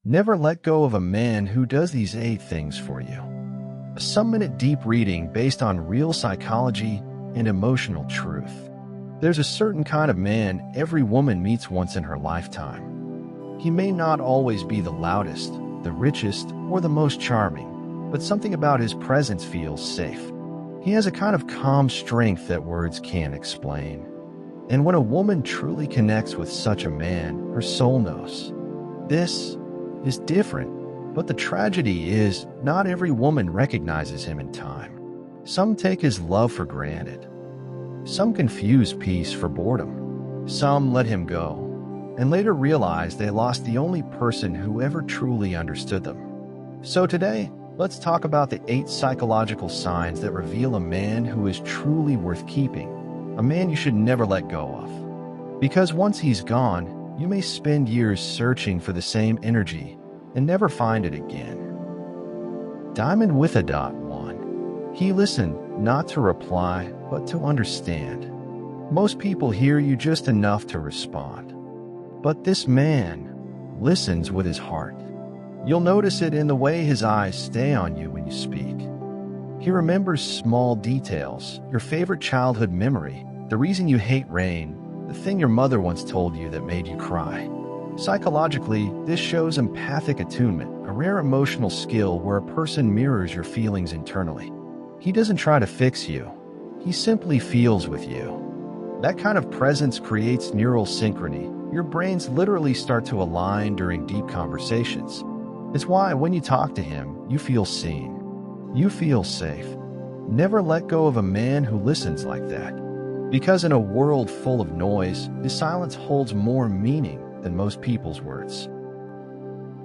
Never let go of a man who does these 8 things for you. A some-minute deep reading based on real psychology and emotional truth. There's a certain kind of man every woman meets once in her lifetime. He may not always be the loudest, the richest, or the most charming, but something about his presence feels safe. He has a kind of calm strength that words can't explain. And when a woman truly connects with such a man, her soul knows. This is different, but the tragedy is not every woman recognizes him in time. Some take his love for granted. Some confuse peace for boredom. Some let him go, and later realize they lost the only person who ever truly understood them. So today, let's talk about the 8 psychological signs that reveal a man who is truly worth keeping, a man you should never let go of. Because once he's gone, you may spend years searching for the same energy and never find it again. Diamond with a dot 1. He listened, not to reply, but to understand. Most people hear you just enough to respond. But this man listens with his heart. You'll notice it in the way his eyes stay on you when you speak. He remembers small details, your favorite childhood memory, the reason you hate rain, the thing your mother once told you that made you cry. Psychologically, this shows empathic attunement, a rare emotional skill where a person mirrors your feelings internally. He doesn't try to fix you. He simply feels with you. That kind of presence creates neural synchrony. Your brains literally start to align during deep conversations. It's why when you talk to him, you feel seen. You feel safe. Never let go of a man who listens like that. Because in a world full of noise, his silence holds more meaning than most people's words.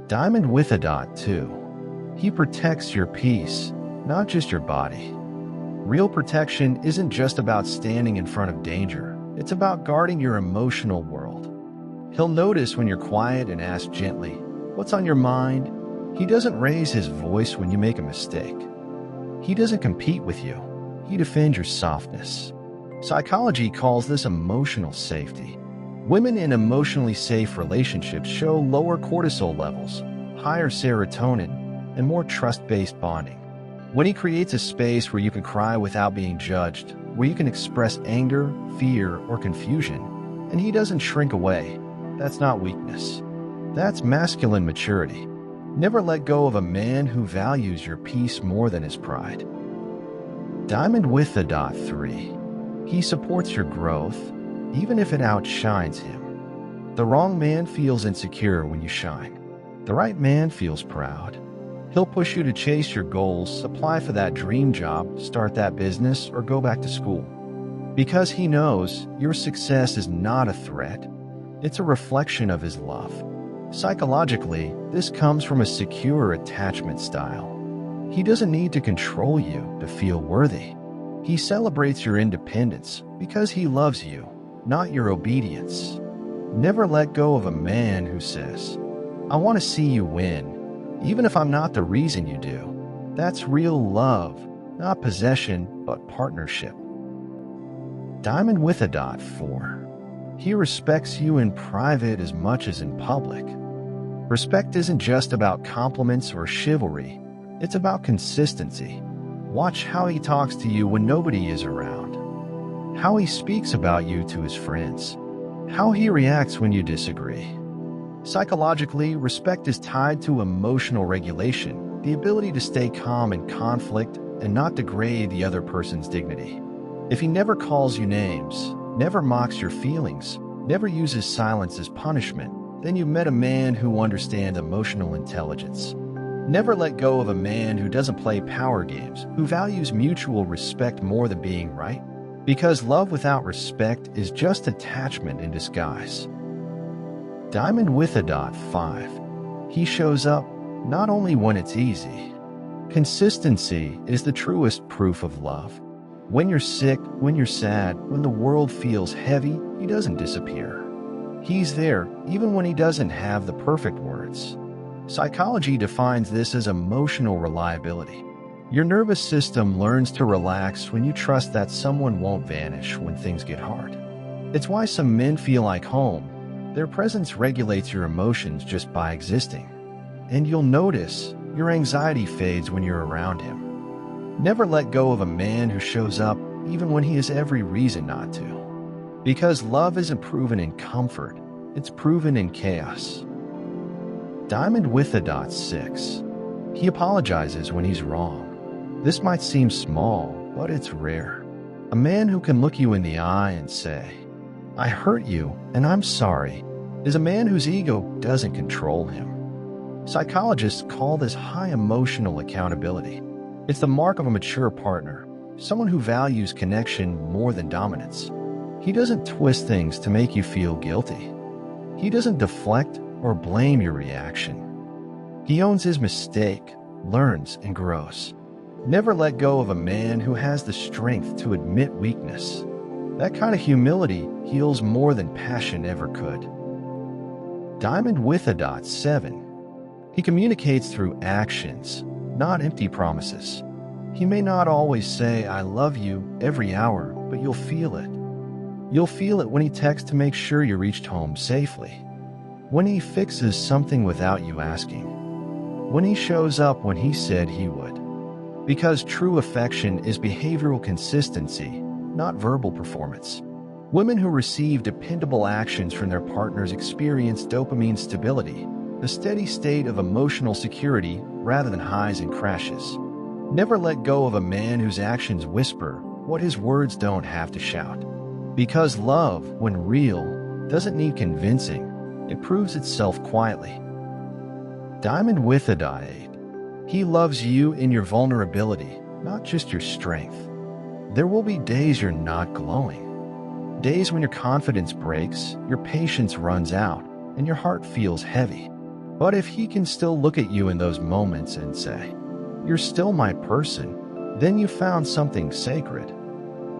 Diamond with a dot 2. He protects your peace, not just your body. Real protection isn't just about standing in front of danger. It's about guarding your emotional world. He'll notice when you're quiet and ask gently, "What's on your mind?" He doesn't raise his voice when you make a mistake. He doesn't compete with you. He defends your softness. Psychology calls this emotional safety. Women in emotionally safe relationships show lower cortisol levels, higher serotonin, and more trust-based bonding. When he creates a space where you can cry without being judged, where you can express anger, fear, or confusion, and he doesn't shrink away, that's not weakness. That's masculine maturity. Never let go of a man who values your peace more than his pride. Diamond with a dot 3. He supports your growth, even if it outshines him. The wrong man feels insecure when you shine. The right man feels proud. He'll push you to chase your goals, apply for that dream job, start that business, or go back to school. Because he knows your success is not a threat, it's a reflection of his love. Psychologically, this comes from a secure attachment style. He doesn't need to control you to feel worthy. He celebrates your independence because he loves you, not your obedience. Never let go of a man who says, "I want to see you win, even if I'm not the reason you do." That's real love, not possession, but partnership. Diamond with a dot 4. He respects you in private as much as in public. Respect isn't just about compliments or chivalry. It's about consistency. Watch how he talks to you when nobody is around. How he speaks about you to his friends. How he reacts when you disagree. Psychologically, respect is tied to emotional regulation, the ability to stay calm in conflict and not degrade the other person's dignity. If he never calls you names, never mocks your feelings, never uses silence as punishment, then you've met a man who understands emotional intelligence. Never let go of a man who doesn't play power games, who values mutual respect more than being right. Because love without respect is just attachment in disguise. Diamond with a dot 5. He shows up not only when it's easy. Consistency is the truest proof of love. When you're sick, when you're sad, when the world feels heavy, he doesn't disappear. He's there even when he doesn't have the perfect words. Psychology defines this as emotional reliability. Your nervous system learns to relax when you trust that someone won't vanish when things get hard. It's why some men feel like home. Their presence regulates your emotions just by existing. and you'll notice your anxiety fades when you're around him. Never let go of a man who shows up even when he has every reason not to. Because love isn't proven in comfort, it's proven in chaos. Diamond with a dot 6. He apologizes when he's wrong. This might seem small, but it's rare. A man who can look you in the eye and say, "I hurt you and I'm sorry," is a man whose ego doesn't control him. Psychologists call this high emotional accountability. It's the mark of a mature partner, someone who values connection more than dominance. He doesn't twist things to make you feel guilty. He doesn't deflect or blame your reaction. He owns his mistake, learns, and grows. Never let go of a man who has the strength to admit weakness. That kind of humility heals more than passion ever could. Diamond with a dot 7. He communicates through actions, not empty promises. He may not always say, "I love you," every hour, but you'll feel it. You'll feel it when he texts to make sure you reached home safely. When he fixes something without you asking. When he shows up when he said he would. Because true affection is behavioral consistency, not verbal performance. Women who receive dependable actions from their partners experience dopamine stability, a steady state of emotional security rather than highs and crashes. Never let go of a man whose actions whisper what his words don't have to shout. Because love, when real, doesn't need convincing. It proves itself quietly. Diamond with a dot 8. He loves you in your vulnerability, not just your strength. There will be days you're not glowing. Days when your confidence breaks, your patience runs out, and your heart feels heavy. But if he can still look at you in those moments and say, "You're still my person," then you found something sacred.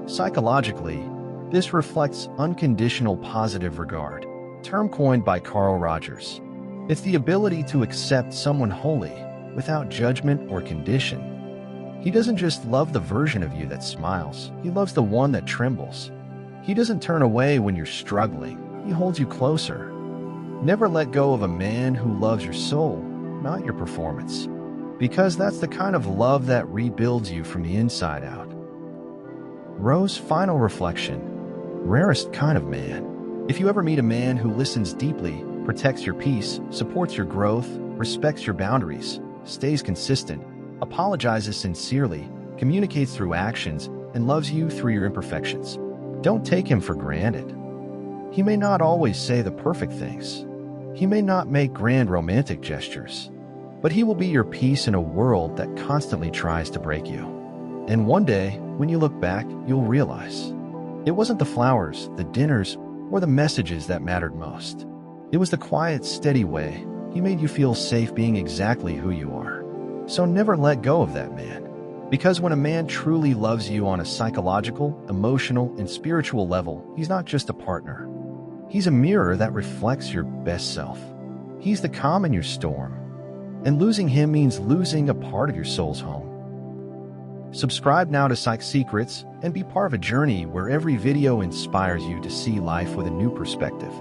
Psychologically, this reflects unconditional positive regard, a term coined by Carl Rogers. It's the ability to accept someone wholly, without judgment or condition. He doesn't just love the version of you that smiles, he loves the one that trembles. He doesn't turn away when you're struggling, he holds you closer. Never let go of a man who loves your soul, not your performance. Because that's the kind of love that rebuilds you from the inside out. Rose final reflection. Rarest kind of man. If you ever meet a man who listens deeply, protects your peace, supports your growth, respects your boundaries, stays consistent, apologizes sincerely, communicates through actions, and loves you through your imperfections, don't take him for granted. He may not always say the perfect things. He may not make grand romantic gestures. But he will be your peace in a world that constantly tries to break you. And one day, when you look back, you'll realize it wasn't the flowers, the dinners, or the messages that mattered most. It was the quiet, steady way he made you feel safe being exactly who you are. So never let go of that man. Because when a man truly loves you on a psychological, emotional, and spiritual level, he's not just a partner. He's a mirror that reflects your best self. He's the calm in your storm. And losing him means losing a part of your soul's home. Subscribe now to Psych Secrets and be part of a journey where every video inspires you to see life with a new perspective.